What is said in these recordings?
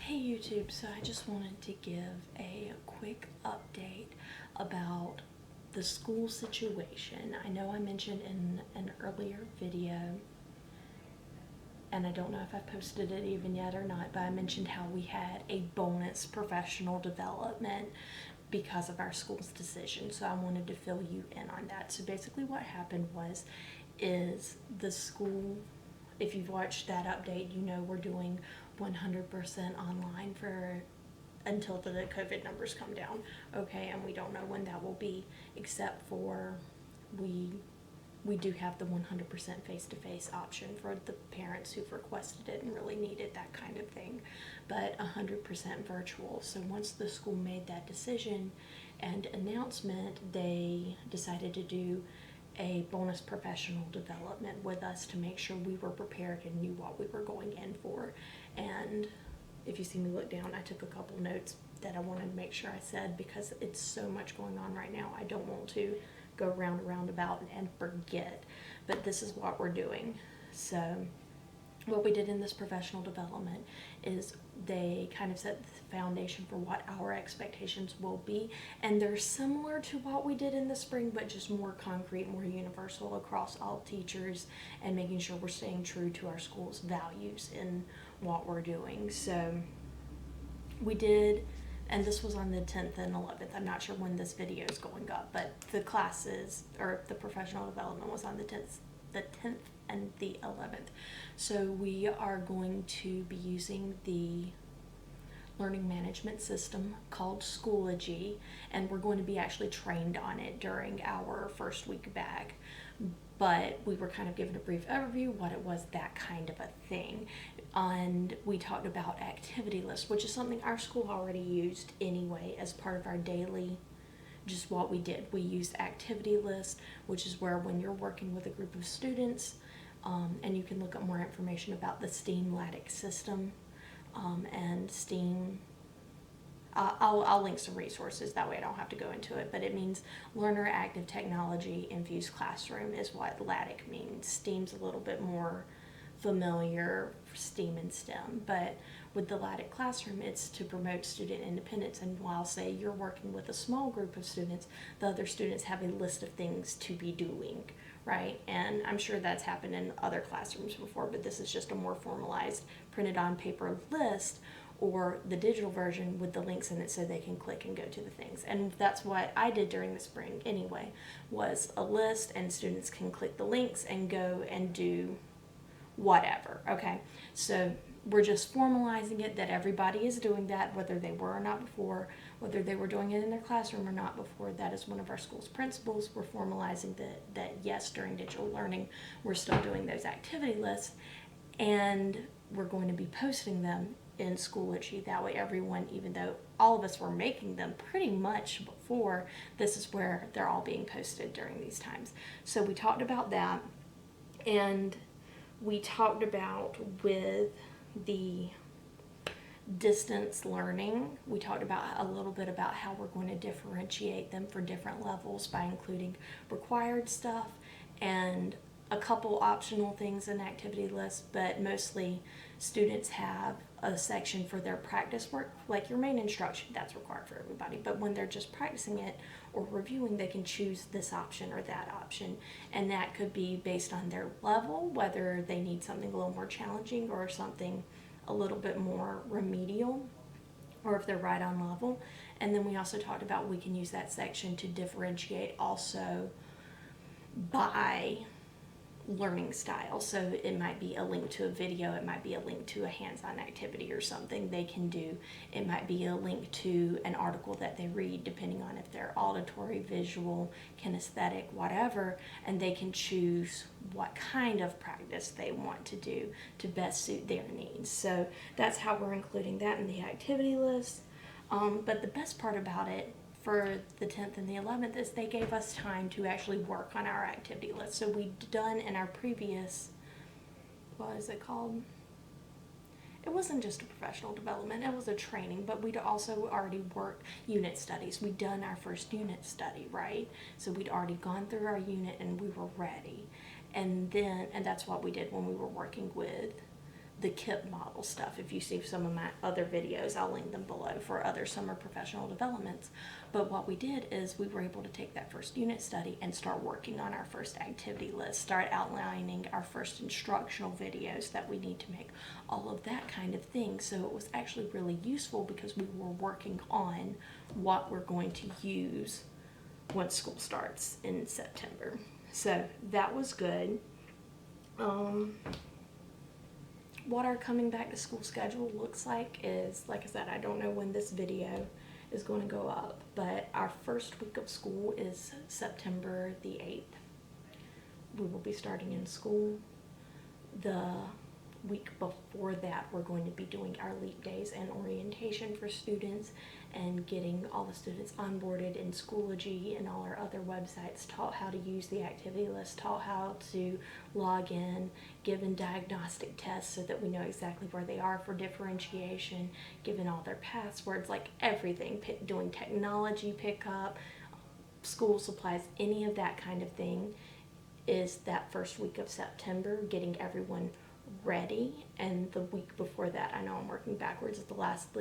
Hey YouTube, so I just wanted to give a quick update about the school situation. I know I mentioned in an earlier video, and I don't know if I've posted it even yet or not, but I mentioned how we had a bonus professional development because of our school's decision. So I wanted to fill you in on that. So basically what happened is the school, if you've watched that update, you know we're doing 100% online for until the COVID numbers come down. Okay, and we don't know when that will be, except for we we do have the 100% face-to-face option for the parents who've requested it and really needed that kind of thing, but 100% virtual. So once the school made that decision and announcement, they decided to do a bonus professional development with us to make sure we were prepared and knew what we were going in for. And if you see me look down, I took a couple notes that I wanted to make sure I said because it's so much going on right now. I don't want to go round and roundabout and forget, but this is what we're doing. So what we did in this professional development is they kind of set the foundation for what our expectations will be, and they're similar to what we did in the spring, but just more concrete, more universal across all teachers, and making sure we're staying true to our school's values in what we're doing. So we did, and this was on the 10th and 11th. I'm not sure when this video is going up, but the classes or the professional development was on the 10th and the 11th. So we are going to be using the learning management system called Schoology, and we're going to be actually trained on it during our first week back. But we were kind of given a brief overview what it was, that kind of a thing. And we talked about activity lists, which is something our school already used anyway as part of our daily, just what we did. We used activity lists, which is where when you're working with a group of students, and you can look up more information about the STEAM Lattice system, and STEAM. I'll link some resources, that way I don't have to go into it, but it means Learner Active Technology Infused Classroom is what LATIC means. STEAM's a little bit more familiar for STEAM and STEM, but with the LATIC classroom, it's to promote student independence. And while, say, you're working with a small group of students, the other students have a list of things to be doing, right? And I'm sure that's happened in other classrooms before, but this is just a more formalized, printed on paper list, or the digital version with the links in it so they can click and go to the things. And that's what I did during the spring anyway, was a list, and students can click the links and go and do whatever. Okay, so we're just formalizing it that everybody is doing that, whether they were or not before, whether they were doing it in their classroom or not before. That is one of our school's principles. We're formalizing that yes, during digital learning, we're still doing those activity lists, and we're going to be posting them in Schoology. That way everyone, even though all of us were making them pretty much before, this is where they're all being posted during these times. So we talked about that, and we talked about with the distance learning, we talked about a little bit about how we're going to differentiate them for different levels by including required stuff and a couple optional things in activity lists, but mostly students have a section for their practice work, like your main instruction, that's required for everybody, but when they're just practicing it or reviewing, they can choose this option or that option, and that could be based on their level, whether they need something a little more challenging or something a little bit more remedial, or if they're right on level. And then we also talked about we can use that section to differentiate also by learning style. So it might be a link to a video, it might be a link to a hands-on activity or something they can do, it might be a link to an article that they read, depending on if they're auditory, visual, kinesthetic, whatever, and they can choose what kind of practice they want to do to best suit their needs. So that's how we're including that in the activity list. But the best part about it for the 10th and the 11th is they gave us time to actually work on our activity list. So we'd done in our previous, what is it called? It wasn't just a professional development, it was a training, but we'd also already worked unit studies. We'd done our first unit study, right? So we'd already gone through our unit and we were ready. And that's what we did when we were working with the KIPP model stuff. If you see some of my other videos, I'll link them below for other summer professional developments. But what we did is we were able to take that first unit study and start working on our first activity list, start outlining our first instructional videos that we need to make, all of that kind of thing. So it was actually really useful because we were working on what we're going to use once school starts in September. So that was good. What our coming back to school schedule looks like is, like I said, I don't know when this video is going to go up, but our first week of school is September the 8th. We will be starting in school. The week before that, we're going to be doing our LEAP days and orientation for students and getting all the students onboarded in Schoology and all our other websites, taught how to use the activity list, taught how to log in, given diagnostic tests so that we know exactly where they are for differentiation, given all their passwords, like everything, doing technology pickup, school supplies, any of that kind of thing is that first week of September, getting everyone ready. And the week before that, I know I'm working backwards, the last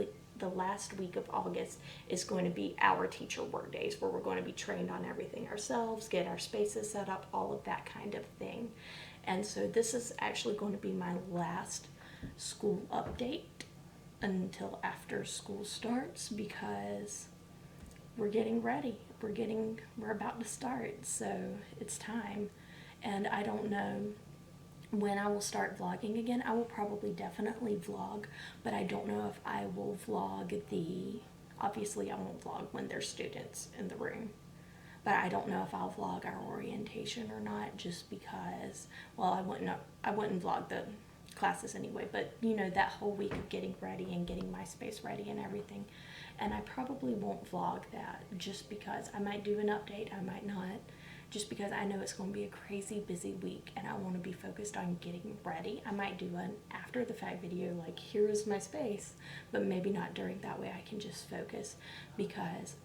week of August is going to be our teacher work days, where we're going to be trained on everything ourselves, get our spaces set up, all of that kind of thing. And so this is actually going to be my last school update until after school starts, because we're getting ready. We're about to start, so it's time. And I don't know when I will start vlogging again. I will probably definitely vlog, but I don't know if I will vlog obviously I won't vlog when there's students in the room, but I don't know if I'll vlog our orientation or not, just because, well, I wouldn't vlog the classes anyway, but you know, that whole week of getting ready and getting my space ready and everything. And I probably won't vlog that, just because I might do an update, I might not, just because I know it's going to be a crazy busy week and I want to be focused on getting ready. I might do an after the fact video, like, here is my space, but maybe not during. That way I can just focus, because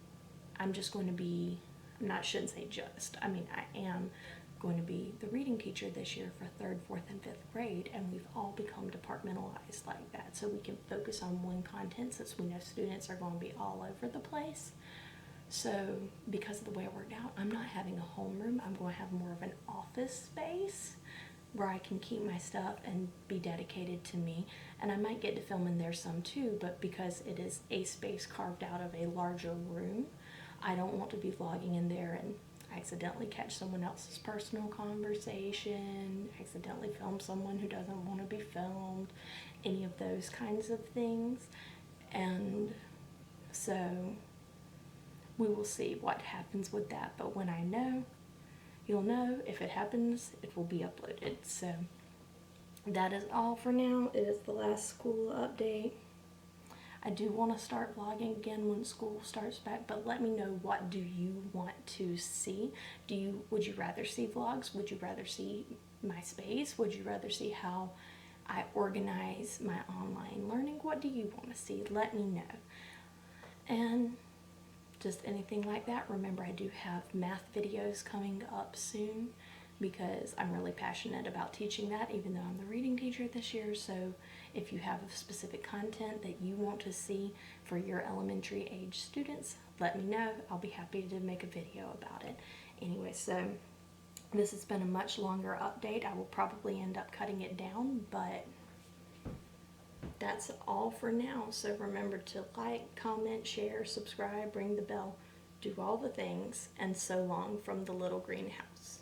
I'm just going to be, I shouldn't say just, I mean, I am going to be the reading teacher this year for 3rd, 4th, and 5th grade, and we've all become departmentalized like that, so we can focus on one content, since we know students are going to be all over the place. So because of the way it worked out, I'm not having a homeroom. I'm going to have more of an office space where I can keep my stuff and be dedicated to me. And I might get to film in there some too, but because it is a space carved out of a larger room, I don't want to be vlogging in there and accidentally catch someone else's personal conversation, accidentally film someone who doesn't want to be filmed, any of those kinds of things. And so we will see what happens with that, but when I know, you'll know. If it happens, it will be uploaded. So that is all for now. It is the last school update. I do want to start vlogging again when school starts back, but let me know, what do you want to see? Would you rather see vlogs? Would you rather see my space? Would you rather see how I organize my online learning? What do you want to see? Let me know. And just anything like that. Remember, I do have math videos coming up soon, because I'm really passionate about teaching that, even though I'm the reading teacher this year. So if you have specific content that you want to see for your elementary age students, let me know. I'll be happy to make a video about it. Anyway, so this has been a much longer update. I will probably end up cutting it down, but that's all for now. So remember to like, comment, share, subscribe, ring the bell, do all the things, and so long from the little greenhouse.